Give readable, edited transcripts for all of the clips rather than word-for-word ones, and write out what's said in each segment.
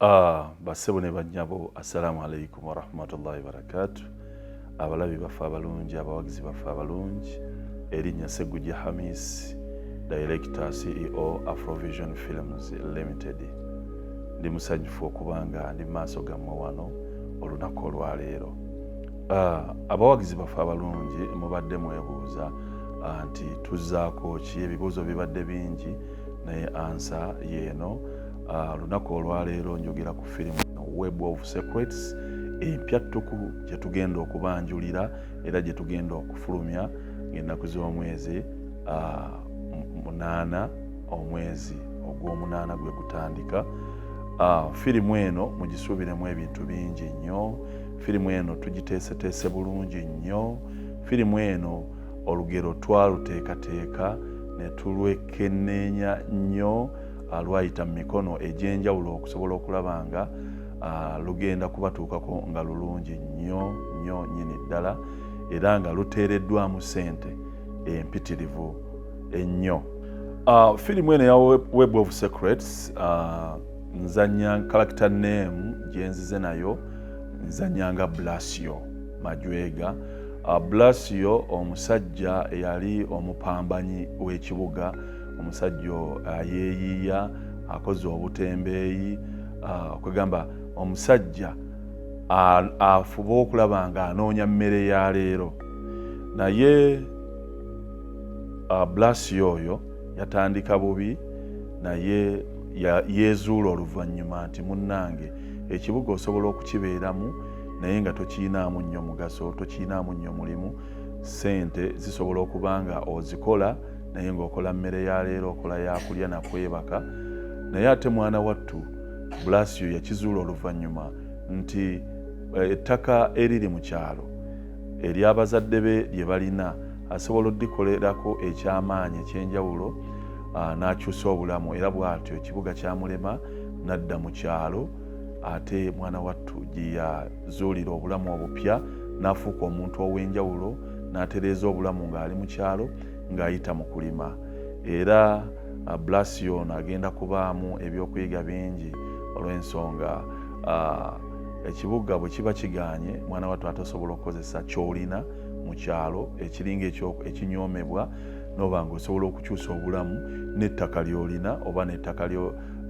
Bassebo ne bannyabo, assalamu alaikum wa rahmatullahi wa barakatuh. Abalabi baffe abalungi, abawagizi baffe abalungi, erinnya Sseggujja Hamis, Director CEO Afrovision Films Limited. Ndi musanyufu okubanga ndi maaso gammwe wano olunaku olwaleero. Abawagizi baffe abalungi mubadde mwebuuza nti tuzzaako ki, ebibuuzo bibadde bingi naye ansa yeeno. Lunaku olwaleero njogera ku firimu Web of Secrets empyattuku gye tugenda okubanjulira era gye tugenda okufulumya ng'ennaku z'omwezi 8 omwezi ogw'omunaana gwe gutandika. Firimu eno mugisuubiremu ebintu bingi nnyo. Firimu eno tugiteeseteese bulungi nnyo. Firimu eno olugero twaluteekateeka ne tulwekenneenya nnyo lwayita mu mikono egy'enjawulo okusobola okulaba nga lugenda kubatuukako nga lulungi nnyo nnyo nnyini ddala era nga luteereddwamu ssente empitirivu ennyo. Firimu eno ya Web of Secrets nzanya character name gye nzize nayo, nzanyanga Blasio Majwega. Blasio omusajja eyali omupambanyi w'ekibuga, omusajja yeeyiiya, akoze obutembeeyi, okugamba omusajja afuba okulaba nga anoonya mmere ya leero. Naye Blasio oyo yatandika bubi, naye yeezuula oluvannyuma nti munnange ekibuga osobola okukibeeramu naye nga tokiinaamu nnyo mugaso, tokiinaamu nnyo mulimu. Ssente zisobola okuba nga ozikola naye ng'okola mmere ya leero, okola yakulya na kwebaka. Naye ate mwana wattu Blasio yakizuula oluvannyuma nti ettaka eriri mu kyalo ery'abazadde be lye balina asobola oddikolerako eky'amaanyi eky'enjawulo, n'akyusa obulamu era bw'atyo ekibuga kyamulema n'adda mu kyalo. Ate mwana wattu gye yazuulira obulamu obupya n'afuuka omuntu ow'enjawulo, n'atereeza obulamu ng'ali mu kyalo ng'ayita mu kulima. Era Blasio n'agenda kubaamu ebyokuyiga bingi olw'ensonga ekibuga bwe kiba kigaanye mwana wattu atasobola okukozesa ky'olina mu kyalo ekiringa ekinyoomebwa n'oba ng'osobola okukyusa obulamu n'ettaka ly'olina oba n'ettaka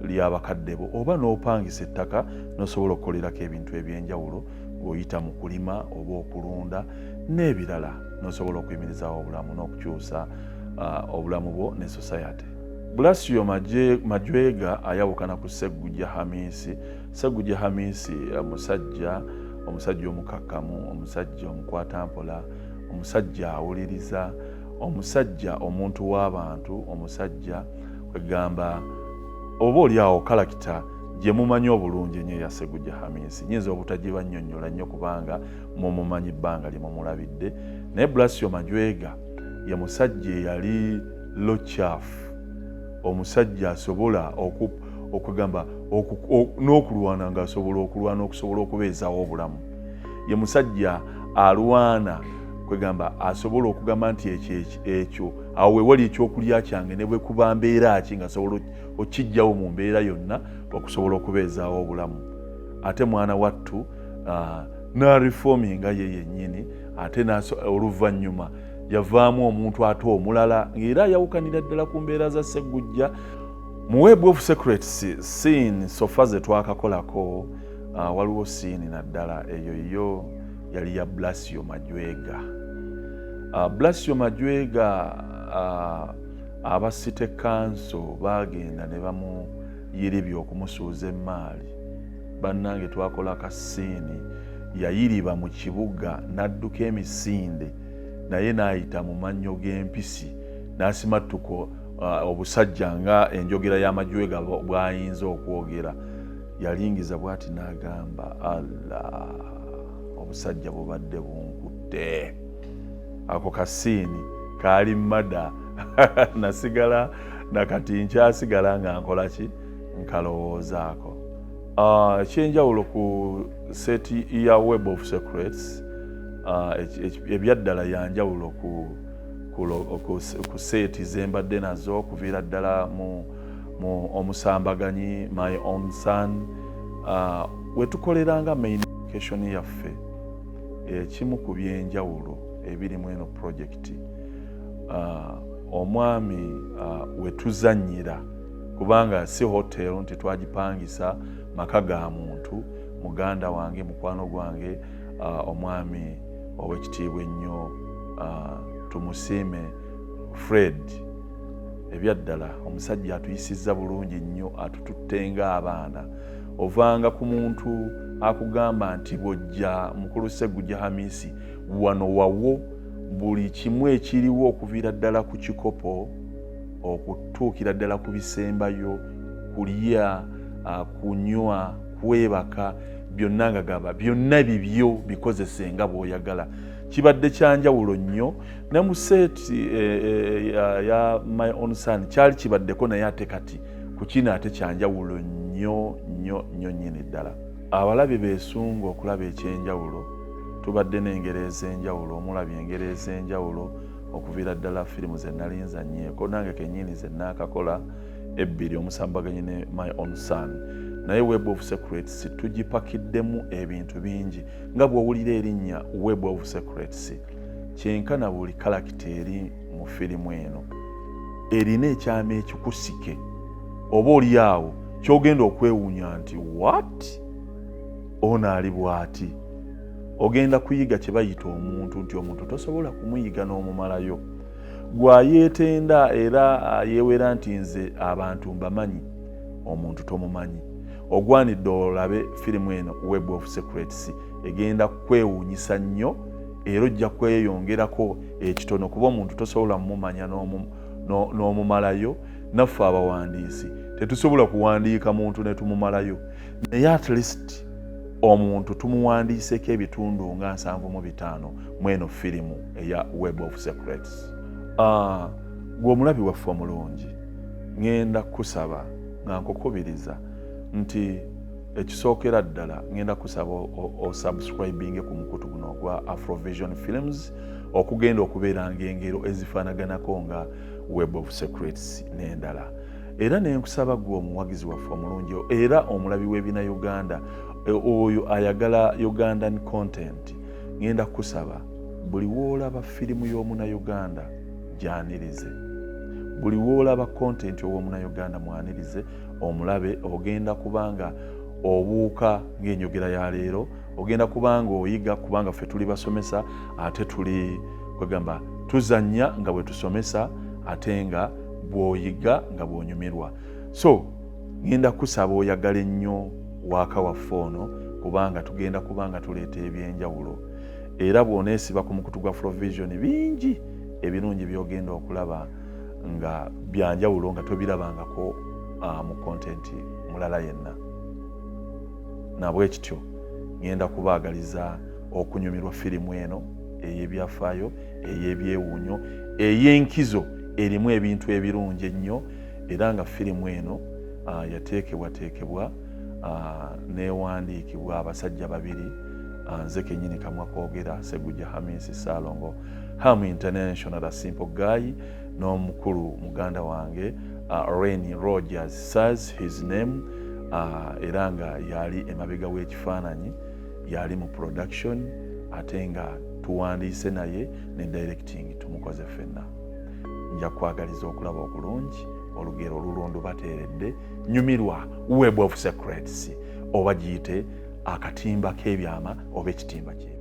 ly'abakadde bo oba n'opangisa ettaka n'osobola okukolerako ebintu eby'enjawulo ng'oyita mu kulima oba okulunda n'ebirala, n'osobola okuyimirizaawo obulamu n'okukyusa obulamu bwo ne society. Blasio Majwega ayawukana ku Sseggujja Hamisi. Sseggujja Hamisi omusajja omukakkamu, omusajja omukwatampola, omusajja awuliriza, omusajja omuntu w'abantu, omusajja kwegamba oba oliawo kalakita gye mumanyi obulungi ennyo ya Sseggujja Hamisi. Nyinza obutagibannyonnyola nnyo kubanga mumumanyi bbanga lye mumulabidde, naye Blasio Majwega ye musajja eyali lochafu, omusajja asobola okugamba n'okulwana ng'asobola okulwana okusobola okubeezaawo obulamu. Ye musajja alwana kwegamba asobola okugamba nti ekyo awo we wali ekyokulya kyange ne bwe kuba mbeera ki ng'asobola okijjawo mu mbeera yonna okusobola okubeezaawo obulamu. Ate mwana wattu n'arifoominga ye yennyini, ate oluvannyuma yavaamu omuntu ate omulala ng'era yawukanira ddala ku mbeera za Sseggujja. Mu Web of Secrets scene sofa ze twakakolako waliwo scene naddala eyo yo yali ya Blasio Majwega. Blasio Majwega aba City Council baagenda ne bamuyiribya okumusuuza emmaali. Bannange twakola akasiini, yayiriba mu kibuga n'adduka emisinde naye n'ayita mu mannyo g'empisi n'asimattuka obusajja nga enjogera y'Amajwega bw'ayinza okwogera. Yalingiza bw'ati n'agamba, Allah, obusajja bubadde bunkutte. Ako kasiini kaali mmada nasigala nakati nkyasigala nga nkola ki, nkalowoozaako. Ekyenjawulo ku seti ya Web of Secrets ebyaddala yanjawulo ku seeti zembadde nazo okuviira ddala mu omusambaganyi My Own Son, wetukoleranga main education yaffe ekimu ku byenjawulo ebirimu eno project omwami wetuzanyira kubanga si hotel nti twagipangisa maka ga muntu muganda wange mukwano gwange omwami owekitiibwa ennyo tumusiime Fred ebyaddala omusajja atuyisizza bulungi nnyo atututtenga abaana ovanga ku muntu akugamba nti bw'ojja mukulu Sseggujja Hamisi wano wawo buli kimu ekiriwo okuviira ddala ku kikopo okutuukira ddala ku bisembayo kulya kunywa kwebaka byonna nga gaba byonna bibyo bikozese nga bw'oyagala kibadde kyanjawulo nnyo ne mu seeti ya My Own Son kyali kibaddeko naye ate kati ku kino ate kyanjawulo nnyo nnyini ddala abalabi beesunga okulaba ekyenjawulo tubadde n'engero ez'enjawulo omulabye engero ez'enjawulo okuviira ddala firimu ze nali nzannyeeko nange kennyini ze naakakola ebbiri omusambaganye ne My Own Son naye Web of Secrets tugipakiddemu ebintu bingi nga bw'owulira erinnya Web of Secrets kyenkana buli kalakita eri mu firimu eno erina ekyama ekikusike oba oli awo kyogenda okwewuunya nti what ono ali bw'ati ogenda kuyiga kye bayita omuntu nti omuntu tosobola kumuyiga n'omumalayo gwayeetenda era yeewera nti nze abantu mbamanyi omuntu tomumanyi ogwanidde olabe firimu eno Web of Secrets egenda kwewuunyisa nnyo era ojja kweyongerako ekitono kuba omuntu tosobola mumanya n'omumalayo naffe abawandiisi tetusobola kuwandiika muntu ne tumumalayo naye at least omuntu tumuwandiiseko ebitundu nga 75 mu eno firimu eya Web of Secrets. Gwe omulabi waffe omulungi ngenda kusaba nga nkukubiriza nti ekisookera ddala ngenda kusaba osubscribinge ku mukutu guno ogwa Afrovision Films okugenda okubeeranga engero ezifaanaganako nga Web of Secrets n'endala era nenkusaba gwe omuwagizi waffe omulungi era omulabi w'ebina Uganda oyo ayagala Ugandan content ngenda kusaba buli woolaba firimu y'omuna Uganda gyanirize buli woolaba content y'omuna Uganda mwanirize omulabe ogenda kubanga obuuka ng'enjogera ya leero ogenda kubanga oyiga kubanga ffe tuli basomesa ate tuli kwegamba tuzannya nga bwe tusomesa ate nga bw'oyiga nga bw'onyumirwa so ngenda kusaba oyagala ennyo waaka waffe ono kubanga tugenda kubanga tuleeta ebyenjawulo era bw'oneesiba ku mukutu gwa Afrovision bingi ebirungi by'ogenda okulaba nga byanjawulo nga tobirabangako mu kontenti mulala yenna nabwekityo ngenda kubaagaliza okunyumirwa firimu eno ey'ebyafaayo ey'ebyewuunyo ey'enkizo erimu ebintu ebirungi ennyo era nga firimu eno yateekebwateekebwa neewandiikibwa abasajja babiri nze kennyini kamwa koogera Sseggujja Hamisi Ssaalongo Ham International a simple guy n'omukulu muganda wange Rainy Rogers says his name era nga yali emabega w'ekifaananyi yali mu production ate nga tuwandiise naye ne directing tumukoze ffenna nja kwagaliza okulaba okulungi olugero olulundu bateeredde nyumirwa Web of Secrets oba giyite akatimba k'ebyama oba ekitimba kye